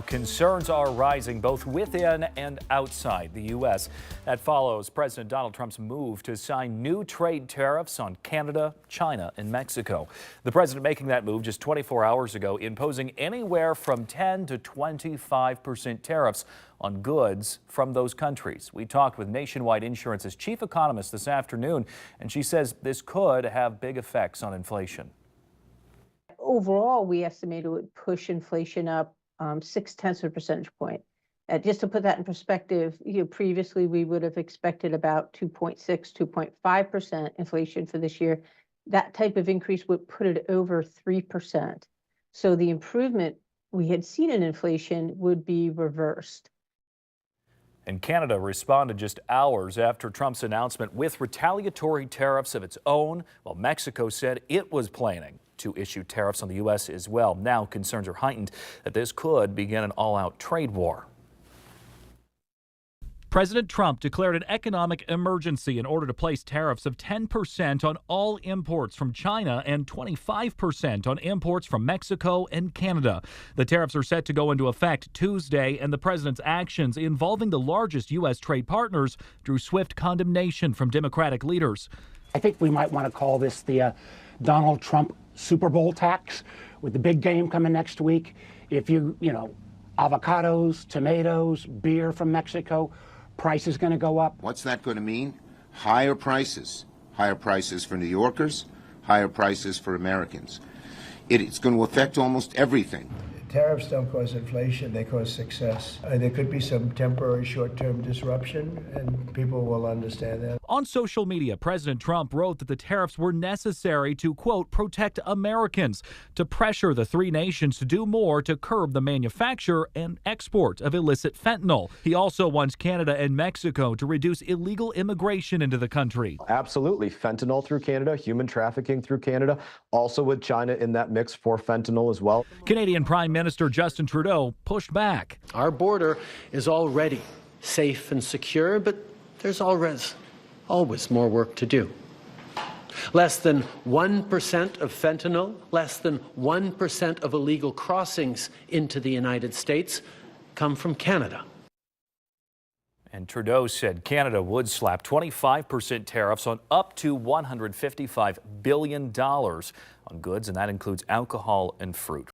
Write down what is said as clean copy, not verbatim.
Concerns are rising both within and outside the U.S. That follows President Donald Trump's move to sign new trade tariffs on Canada, China, and Mexico. The president making that move just 24 hours ago, imposing anywhere from 10 to 25% tariffs on goods from those countries. We talked with Nationwide Insurance's chief economist this afternoon, and she says this could have big effects on inflation. Overall, we estimate it would push inflation up 0.6 of a percentage point. Just to put that in perspective, previously we would have expected about 2.6, 2.5% inflation for this year. That type of increase would put it over 3%. So the improvement we had seen in inflation would be reversed. And Canada responded just hours after Trump's announcement with retaliatory tariffs of its own, while Mexico said it was planning to issue tariffs on the U.S. as well. Now concerns are heightened that this could begin an all-out trade war. President Trump declared an economic emergency in order to place tariffs of 10% on all imports from China and 25% on imports from Mexico and Canada. The tariffs are set to go into effect Tuesday, and the president's actions involving the largest U.S. trade partners drew swift condemnation from Democratic leaders. I think we might want to call this the Donald Trump Super Bowl tax, with the big game coming next week. If you know, avocados, tomatoes, beer from Mexico, price is going to go up. What's that going to mean? Higher prices for New Yorkers, higher prices for Americans. It's going to affect almost everything. Tariffs don't cause inflation, they cause success. There could be some temporary short-term disruption, and people will understand that. On social media, President Trump wrote that the tariffs were necessary to, quote, protect Americans, to pressure the three nations to do more to curb the manufacture and export of illicit fentanyl. He also wants Canada and Mexico to reduce illegal immigration into the country. Absolutely. Fentanyl through Canada, human trafficking through Canada, also with China in that mix for fentanyl as well. Canadian Prime Minister Justin Trudeau pushed back. Our border is already safe and secure, but there's always more work to do. Less than 1% of fentanyl, less than 1% of illegal crossings into the United States come from Canada. And Trudeau said Canada would slap 25% tariffs on up to $155 billion on goods, and that includes alcohol and fruit.